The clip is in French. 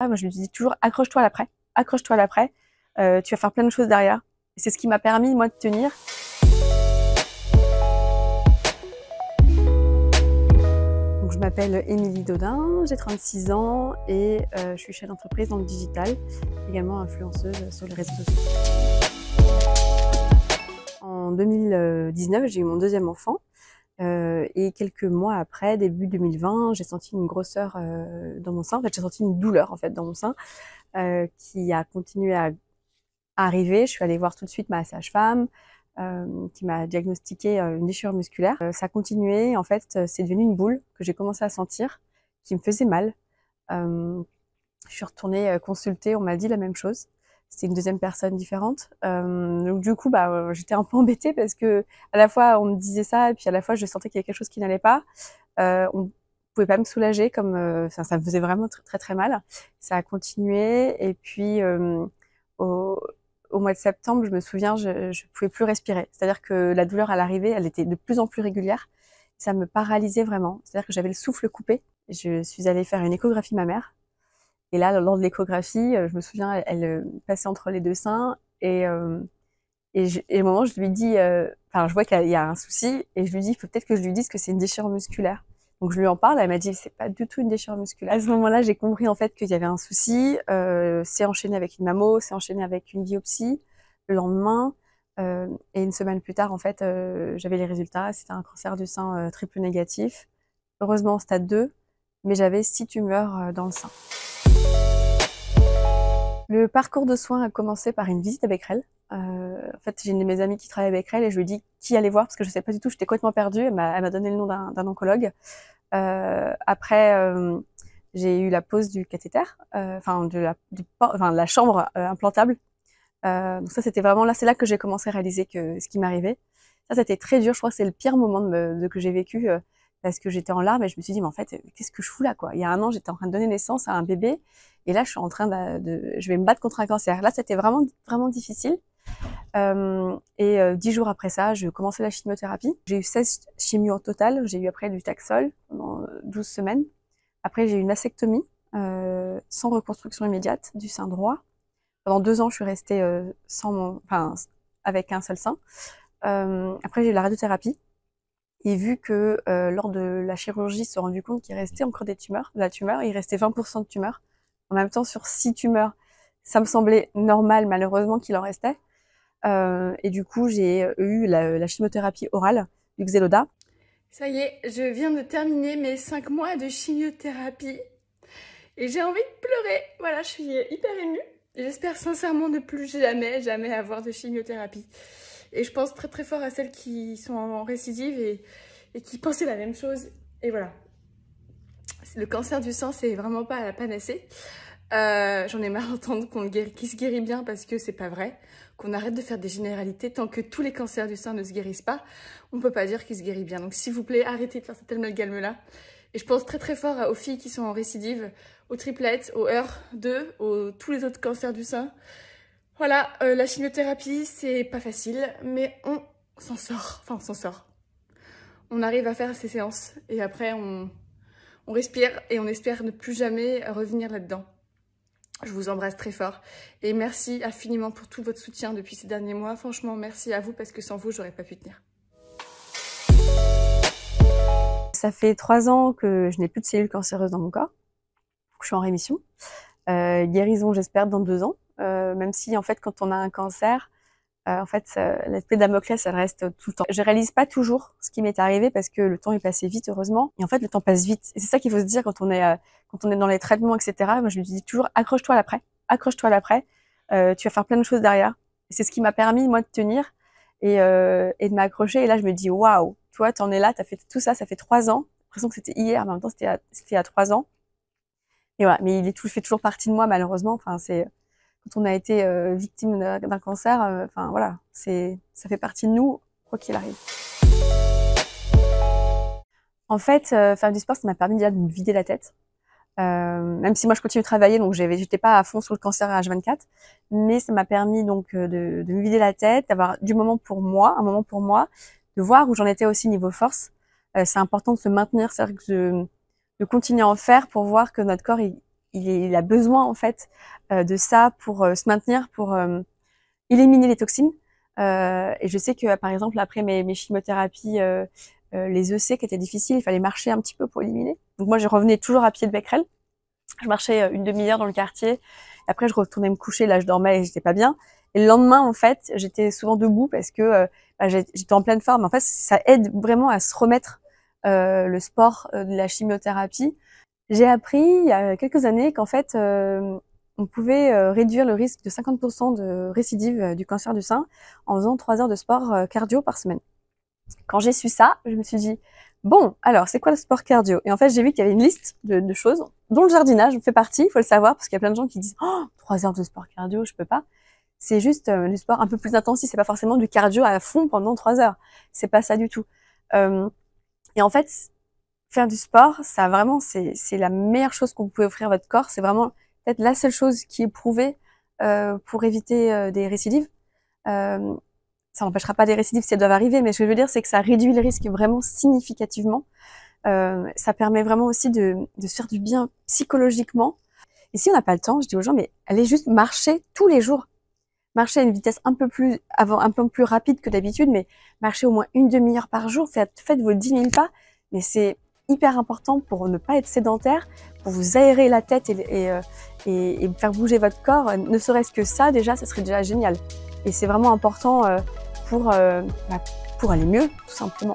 Moi, je me dis toujours accroche-toi à l'après, accroche-toi à l'après. Tu vas faire plein de choses derrière. Et c'est ce qui m'a permis, moi, de tenir. Donc, je m'appelle Émilie Dodin, j'ai 36 ans et je suis chef d'entreprise dans le digital, également influenceuse sur les réseaux sociaux. En 2019, j'ai eu mon deuxième enfant. Et quelques mois après, début 2020, j'ai senti une grosseur dans mon sein. En fait, j'ai senti une douleur en fait dans mon sein qui a continué à arriver. Je suis allée voir tout de suite ma sage-femme qui m'a diagnostiqué une déchirure musculaire. Ça a continué. En fait, c'est devenu une boule que j'ai commencé à sentir, qui me faisait mal. Je suis retournée consulter. On m'a dit la même chose. C'était une deuxième personne différente. Donc du coup, j'étais un peu embêtée parce que à la fois on me disait ça et puis à la fois je sentais qu'il y avait quelque chose qui n'allait pas. On pouvait pas me soulager comme ça me faisait vraiment très très mal. Ça a continué et puis au mois de septembre, je me souviens, je pouvais plus respirer. C'est-à-dire que la douleur à l'arrivée, elle était de plus en plus régulière. Ça me paralysait vraiment. C'est-à-dire que j'avais le souffle coupé. Je suis allée faire une échographie mammaire. Et là, lors de l'échographie, je me souviens, elle passait entre les deux seins et au moment, je lui dis, je vois qu'il y a un souci et je lui dis, il faut peut-être que je lui dise que c'est une déchirure musculaire. Donc je lui en parle, elle m'a dit, c'est pas du tout une déchirure musculaire. À ce moment-là, j'ai compris en fait qu'il y avait un souci. C'est enchaîné avec une mammo, c'est enchaîné avec une biopsie. Le lendemain, et une semaine plus tard, en fait, j'avais les résultats. C'était un cancer du sein triple négatif. Heureusement, stade 2, mais j'avais 6 tumeurs dans le sein. Le parcours de soins a commencé par une visite à Becquerel. En fait, j'ai une de mes amies qui travaille à Becquerel et je lui ai dit qui aller voir parce que je ne sais pas du tout, j'étais complètement perdue. Elle m'a donné le nom d'un oncologue. Après, j'ai eu la pose du cathéter, la chambre implantable. Donc ça, c'était vraiment là, c'est là que j'ai commencé à réaliser que ce qui m'arrivait. Ça, c'était très dur. Je crois que c'est le pire moment que j'ai vécu parce que j'étais en larmes et je me suis dit, mais en fait, qu'est-ce que je fous là, quoi? Il y a un an, j'étais en train de donner naissance à un bébé et là, je suis en train je vais me battre contre un cancer. Là, c'était vraiment, vraiment difficile. 10 jours après ça, je commençais la chimiothérapie. J'ai eu 16 chimios au total. J'ai eu après du Taxol pendant 12 semaines. Après, j'ai eu une mastectomie sans reconstruction immédiate du sein droit. Pendant 2 ans, je suis restée avec un seul sein. Après, j'ai eu la radiothérapie. Et vu que lors de la chirurgie, ils se sont rendus compte qu'il restait encore de la tumeur, il restait 20% de tumeur. En même temps, sur 6 tumeurs, ça me semblait normal, malheureusement, qu'il en restait. Et du coup, j'ai eu la chimiothérapie orale du Xeloda. Ça y est, je viens de terminer mes 5 mois de chimiothérapie et j'ai envie de pleurer. Voilà, je suis hyper émue. J'espère sincèrement ne plus jamais avoir de chimiothérapie. Et je pense très très fort à celles qui sont en récidive et qui pensaient la même chose. Et voilà. Le cancer du sein, c'est vraiment pas la panacée. J'en ai marre d'entendre qu'il se guérit bien parce que c'est pas vrai. Qu'on arrête de faire des généralités. Tant que tous les cancers du sein ne se guérissent pas, on peut pas dire qu'il se guérit bien. Donc s'il vous plaît, arrêtez de faire cet amalgame-là. Et je pense très très fort aux filles qui sont en récidive, aux triplettes, aux HER2, tous les autres cancers du sein. Voilà, la chimiothérapie, c'est pas facile, mais on s'en sort. Enfin, on s'en sort. On arrive à faire ces séances et après on respire et on espère ne plus jamais revenir là-dedans. Je vous embrasse très fort et merci infiniment pour tout votre soutien depuis ces derniers mois. Franchement, merci à vous parce que sans vous, j'aurais pas pu tenir. Ça fait 3 ans que je n'ai plus de cellules cancéreuses dans mon corps. Je suis en rémission. Guérison, j'espère, dans 2 ans. Même si, en fait, quand on a un cancer, l'épée de Damoclès, elle reste tout le temps. Je réalise pas toujours ce qui m'est arrivé parce que le temps est passé vite, heureusement. Et en fait, le temps passe vite. Et c'est ça qu'il faut se dire quand on est dans les traitements, etc. Moi, je me dis toujours, accroche-toi à l'après. Accroche-toi à l'après. Tu vas faire plein de choses derrière. Et c'est ce qui m'a permis, moi, de tenir et de m'accrocher. Et là, je me dis, waouh, toi, t'en es là, t'as fait tout ça, ça fait 3 ans. J'ai l'impression que c'était hier, mais en même temps, c'était il y a 3 ans. Et voilà. Mais il fait toujours partie de moi, malheureusement. Enfin, quand on a été victime d'un cancer, voilà, ça fait partie de nous, quoi qu'il arrive. En fait, faire du sport, ça m'a permis déjà de me vider la tête. Même si moi je continue de travailler, donc j'étais pas à fond sur le cancer à H24, mais ça m'a permis donc de me vider la tête, d'avoir un moment pour moi, de voir où j'en étais aussi niveau force. C'est important de se maintenir, c'est-à-dire de continuer à en faire pour voir que notre corps il a besoin en fait de ça pour se maintenir, pour éliminer les toxines. Et je sais que par exemple après mes chimiothérapies, les EC qui étaient difficiles, il fallait marcher un petit peu pour éliminer. Donc moi je revenais toujours à pied de Becquerel. Je marchais une demi-heure dans le quartier. Après je retournais me coucher, là je dormais et j'étais pas bien. Et le lendemain en fait j'étais souvent debout parce que j'étais en pleine forme. En fait ça aide vraiment à se remettre le sport de la chimiothérapie. J'ai appris il y a quelques années qu'en fait on pouvait réduire le risque de 50% de récidive du cancer du sein en faisant 3 heures de sport cardio par semaine. Quand j'ai su ça, je me suis dit, bon, alors, c'est quoi le sport cardio? Et en fait, j'ai vu qu'il y avait une liste de choses, dont le jardinage fait partie, il faut le savoir, parce qu'il y a plein de gens qui disent, oh, 3 heures de sport cardio, je peux pas. C'est juste du sport un peu plus intensif, c'est pas forcément du cardio à fond pendant 3 heures. C'est pas ça du tout. Et en fait, faire du sport, ça vraiment, c'est la meilleure chose qu'on peut offrir à votre corps. C'est vraiment peut-être la seule chose qui est prouvée pour éviter des récidives. Ça n'empêchera pas des récidives si elles doivent arriver, mais ce que je veux dire, c'est que ça réduit le risque vraiment significativement. Ça permet vraiment aussi de se faire du bien psychologiquement. Et si on n'a pas le temps, je dis aux gens, mais allez juste marcher tous les jours. Marcher à une vitesse un peu plus rapide que d'habitude, mais marcher au moins une demi-heure par jour. Faites vos 10 000 pas, mais c'est hyper important pour ne pas être sédentaire, pour vous aérer la tête et faire bouger votre corps. Ne serait-ce que ça, déjà, ça serait déjà génial. Et c'est vraiment important pour aller mieux, tout simplement.